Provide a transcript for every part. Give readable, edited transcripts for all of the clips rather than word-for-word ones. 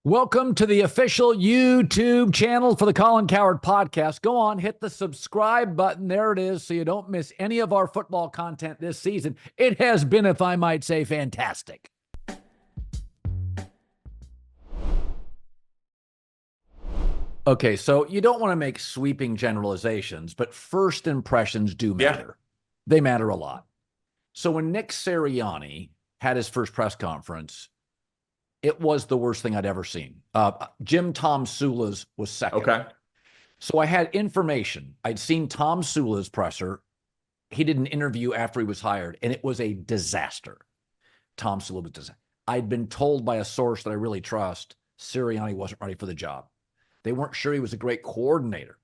Welcome to the official YouTube channel for the Colin Cowherd podcast. Go on, hit the subscribe button. There it is, so you don't miss any of our football content this season. It has been, if I might say, fantastic. Okay, so you don't want to make sweeping generalizations, but first impressions do matter. They matter a lot. So when Nick Sirianni had his first press conference, it was the worst thing I'd ever seen. Jim Tom Sula's was second. Okay. So I had information. I'd seen Tom Sula's presser. He did an interview after he was hired, and it was a disaster. Tom Sula was a disaster. I'd been told by a source that I really trust, Sirianni wasn't ready for the job. They weren't sure he was a great coordinator.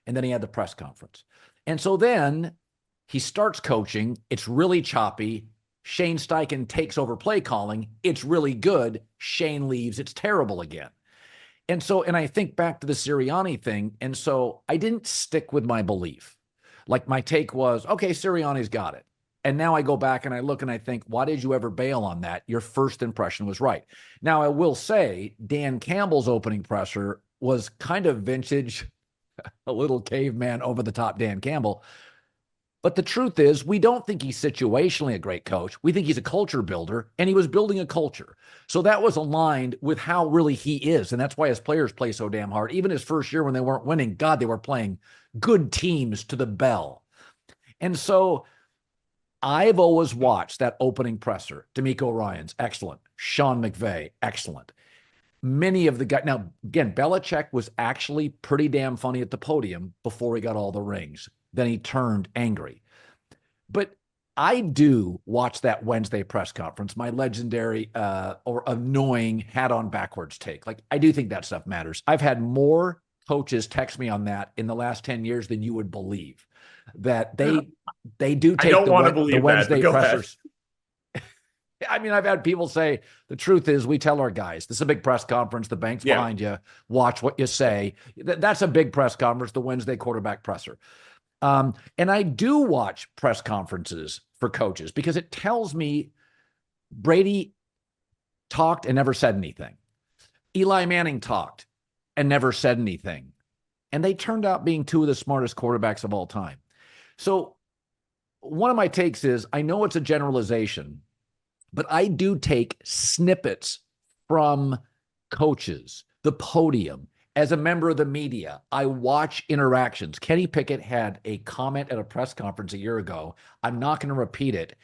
And then he had the press conference. And so then he starts coaching. It's really choppy. Shane Steichen takes over play calling. It's really good. Shane leaves. It's terrible again. And I think back to the Sirianni thing. And so I didn't stick with my belief. Like my take was, okay, Sirianni's got it. And now I go back and I look and I think, why did you ever bail on that? Your first impression was right. Now I will say Dan Campbell's opening presser was kind of vintage, a little caveman over the top Dan Campbell. But the truth is, we don't think he's situationally a great coach. We think he's a culture builder, and he was building a culture. So that was aligned with how really he is. And that's why his players play so damn hard. Even his first year when they weren't winning, God, they were playing good teams to the bell. And so I've always watched that opening presser. D'Amico Ryans, excellent. Sean McVay, excellent. Many of the guys. Now, again, Belichick was actually pretty damn funny at the podium before he got all the rings. Then he turned angry. But I do watch that Wednesday press conference, my legendary or annoying hat on backwards take. Like, I do think that stuff matters. I've had more coaches text me on that in the last 10 years than you would believe. That they do take the Wednesday pressers. I mean, I've had people say, the truth is, we tell our guys, this is a big press conference. The bank's behind you. Watch what you say. That's a big press conference, the Wednesday quarterback presser. And I do watch press conferences for coaches because it tells me Brady talked and never said anything. Eli Manning talked and never said anything. And they turned out being two of the smartest quarterbacks of all time. So one of my takes is, I know it's a generalization, but I do take snippets from coaches, the podium. As a member of the media, I watch interactions. Kenny Pickett had a comment at a press conference a year ago. I'm not going to repeat it.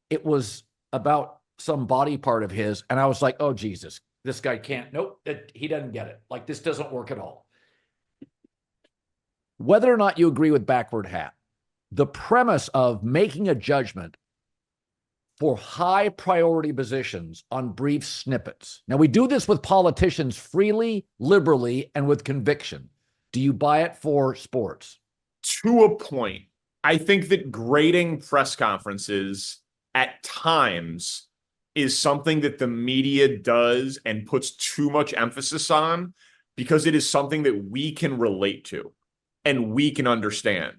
It was about some body part of his, and I was like, oh, Jesus, this guy can't. Nope, he doesn't get it. Like, this doesn't work at all. Whether or not you agree with backward hat, the premise of making a judgment for high priority positions on brief snippets. Now, we do this with politicians freely, liberally, and with conviction. Do you buy it for sports? To a point. I think that grading press conferences at times is something that the media does and puts too much emphasis on because it is something that we can relate to and we can understand.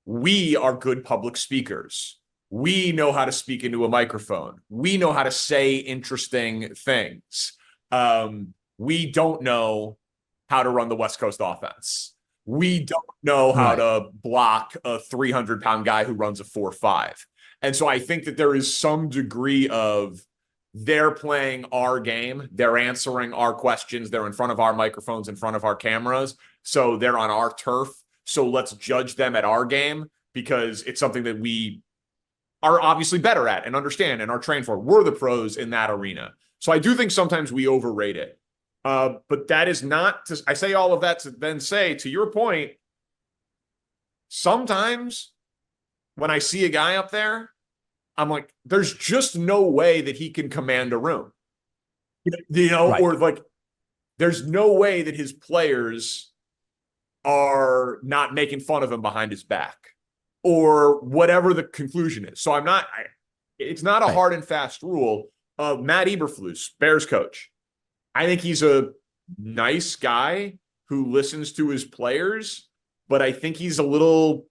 We are good public speakers. We know how to speak into a microphone. We know how to say interesting things. We don't know how to run the West Coast offense. We don't know how to block a 300-pound guy who runs a 4.5. And so I think that there is some degree of they're playing our game. They're answering our questions. They're in front of our microphones, in front of our cameras. So they're on our turf. So let's judge them at our game because it's something that we are obviously better at and understand and are trained for. We're the pros in that arena. So I do think sometimes we overrate it. But that is not to, I say all of that to then say, to your point, sometimes when I see a guy up there, I'm like, there's just no way that he can command a room. Or like, there's no way that his players are not making fun of him behind his back. Or whatever the conclusion is. So it's not a hard and fast rule. Matt Eberflus, Bears coach. I think he's a nice guy who listens to his players, but I think he's a little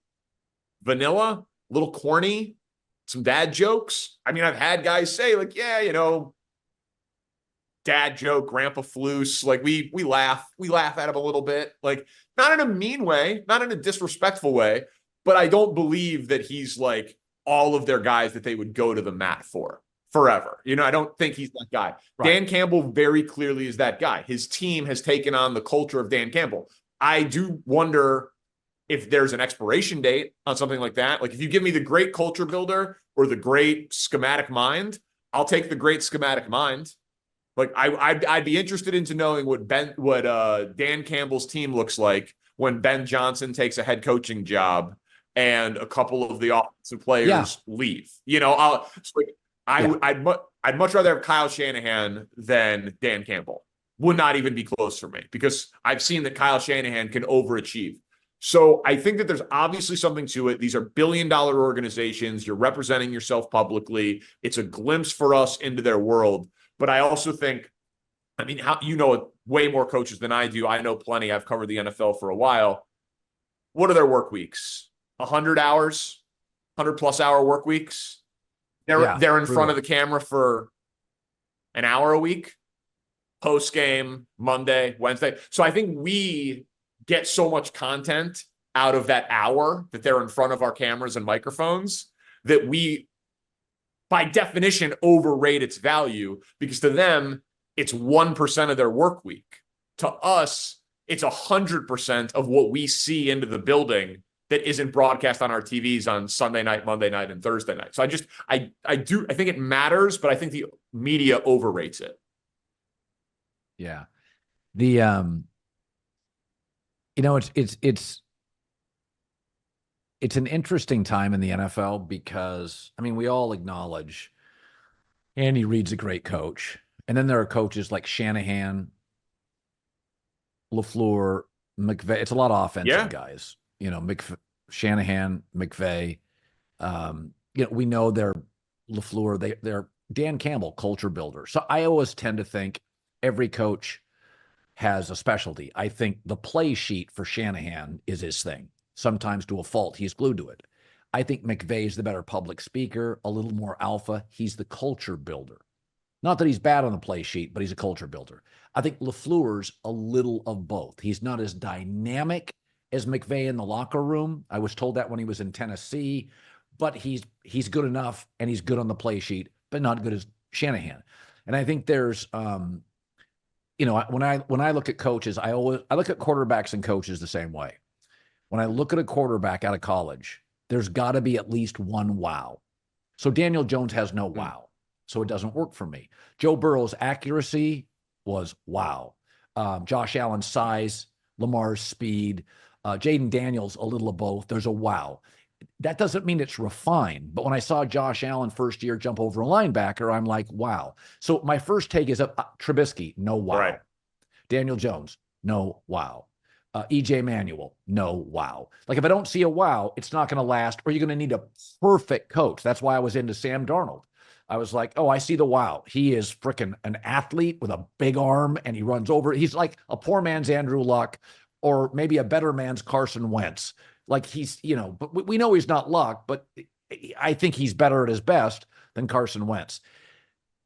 vanilla, a little corny, some dad jokes. I mean, I've had guys say like, yeah, dad joke, grandpa floose. Like we laugh at him a little bit, like not in a mean way, not in a disrespectful way, but I don't believe that he's like all of their guys that they would go to the mat for forever. You know, I don't think he's that guy. Right. Dan Campbell very clearly is that guy. His team has taken on the culture of Dan Campbell. I do wonder if there's an expiration date on something like that. Like if you give me the great culture builder or the great schematic mind, I'll take the great schematic mind. Like I'd be interested into knowing what Dan Campbell's team looks like when Ben Johnson takes a head coaching job and a couple of the offensive players leave. You know, I'd much rather have Kyle Shanahan than Dan Campbell. Would not even be close for me because I've seen that Kyle Shanahan can overachieve. So I think that there's obviously something to it. These are billion-dollar organizations. You're representing yourself publicly. It's a glimpse for us into their world. But I also think, I mean, you know way more coaches than I do. I know plenty. I've covered the NFL for a while. What are their work weeks? 100 hours, 100-plus hour work weeks. They're in front of the camera for an hour a week, post game, Monday, Wednesday. So I think we get so much content out of that hour that they're in front of our cameras and microphones that we, by definition, overrate its value because to them, it's 1% of their work week. To us, it's 100% of what we see into the building that isn't broadcast on our TVs on Sunday night, Monday night, and Thursday night. So I think it matters, but I think the media overrates it. Yeah. The, you know, it's an interesting time in the NFL because, I mean, we all acknowledge Andy Reid's a great coach. And then there are coaches like Shanahan, LaFleur, McVay. It's a lot of offensive guys. You know, Shanahan, McVay. You know, we know they're LaFleur. They're Dan Campbell, culture builder. So I always tend to think every coach has a specialty. I think the play sheet for Shanahan is his thing. Sometimes to a fault, he's glued to it. I think McVay's the better public speaker, a little more alpha. He's the culture builder. Not that he's bad on the play sheet, but he's a culture builder. I think LaFleur's a little of both. He's not as dynamic as McVay in the locker room. I was told that when he was in Tennessee, but he's good enough and he's good on the play sheet, but not good as Shanahan. And I think there's you know, when I look at coaches, I look at quarterbacks and coaches the same way. When I look at a quarterback out of college, there's got to be at least one wow. So Daniel Jones has no wow. So it doesn't work for me. Joe Burrow's accuracy was wow. Josh Allen's size, Lamar's speed, Jaden Daniels, a little of both. There's a wow. That doesn't mean it's refined. But when I saw Josh Allen first year jump over a linebacker, I'm like, wow. So my first take is Trubisky, no wow. Right. Daniel Jones, no wow. EJ Manuel, no wow. Like if I don't see a wow, it's not going to last, or you're going to need a perfect coach. That's why I was into Sam Darnold. I was like, oh, I see the wow. He is freaking an athlete with a big arm and he runs over. He's like a poor man's Andrew Luck or maybe a better man's Carson Wentz. Like he's, you know, but we know he's not Luck, but I think he's better at his best than Carson Wentz.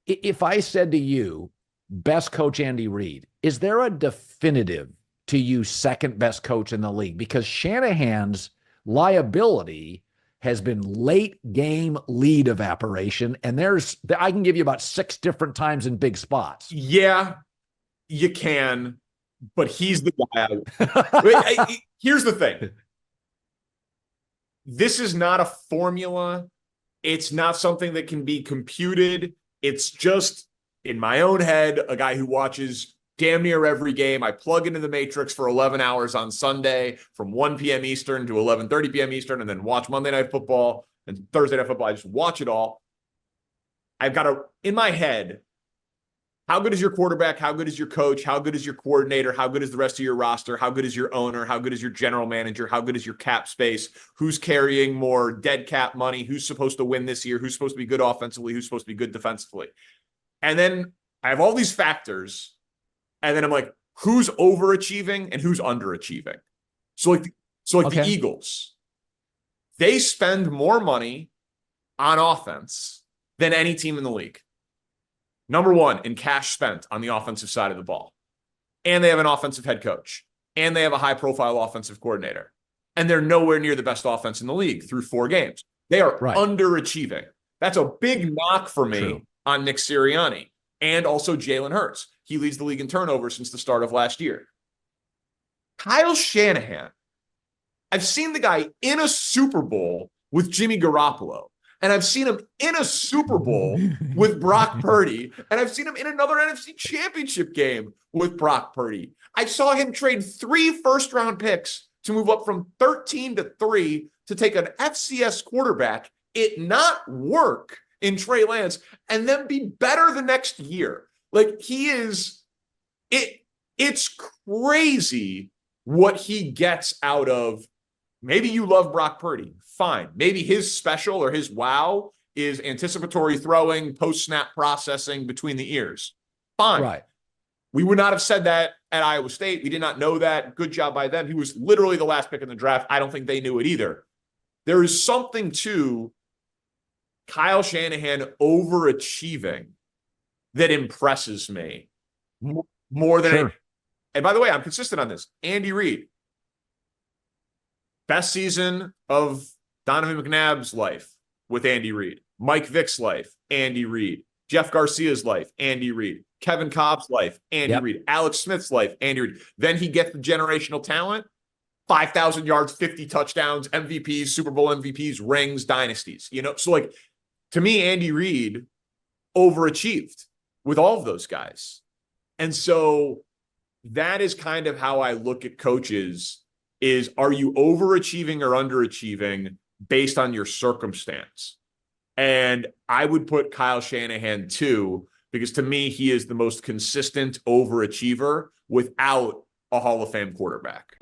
If I said to you, best coach Andy Reid, is there a definitive to you second best coach in the league? Because Shanahan's liability has been late game lead evaporation. And I can give you about 6 different times in big spots. Yeah, you can, but he's the guy. Here's the thing. This is not a formula. It's not something that can be computed. It's just in my own head, a guy who watches damn near every game. I plug into the Matrix for 11 hours on Sunday from 1 p.m. Eastern to 11:30 p.m. Eastern, and then watch Monday Night Football and Thursday Night Football. I just watch it all. I've got in my head, how good is your quarterback? How good is your coach? How good is your coordinator? How good is the rest of your roster? How good is your owner? How good is your general manager? How good is your cap space? Who's carrying more dead cap money? Who's supposed to win this year? Who's supposed to be good offensively? Who's supposed to be good defensively? And then I have all these factors. And then I'm like, who's overachieving and who's underachieving? So the Eagles, they spend more money on offense than any team in the league. Number one in cash spent on the offensive side of the ball. And they have an offensive head coach. And they have a high-profile offensive coordinator. And they're nowhere near the best offense in the league through 4 games. They are underachieving. That's a big knock for me on Nick Sirianni. And also Jalen Hurts. He leads the league in turnovers since the start of last year. Kyle Shanahan. I've seen the guy in a Super Bowl with Jimmy Garoppolo. And I've seen him in a Super Bowl with Brock Purdy. And I've seen him in another NFC Championship game with Brock Purdy. I saw him trade 3 first-round picks to move up from 13 to 3 to take an FCS quarterback, it not work in Trey Lance, and then be better the next year. Like, he is – it's crazy what he gets out of – maybe you love Brock Purdy. Fine. Maybe his special or his wow is anticipatory throwing, post-snap processing between the ears. Fine. Right. We would not have said that at Iowa State. We did not know that. Good job by them. He was literally the last pick in the draft. I don't think they knew it either. There is something to Kyle Shanahan overachieving that impresses me more than and by the way, I'm consistent on this. Andy Reid. Best season of Donovan McNabb's life with Andy Reid. Mike Vick's life, Andy Reid. Jeff Garcia's life, Andy Reid. Kevin Cobb's life, Andy Reid. Alex Smith's life, Andy Reid. Then he gets the generational talent, 5,000 yards, 50 touchdowns, MVPs, Super Bowl MVPs, rings, dynasties. You know, so like, to me, Andy Reid overachieved with all of those guys. And so that is kind of how I look at coaches is, are you overachieving or underachieving based on your circumstance? And I would put Kyle Shanahan too, because to me, he is the most consistent overachiever without a Hall of Fame quarterback.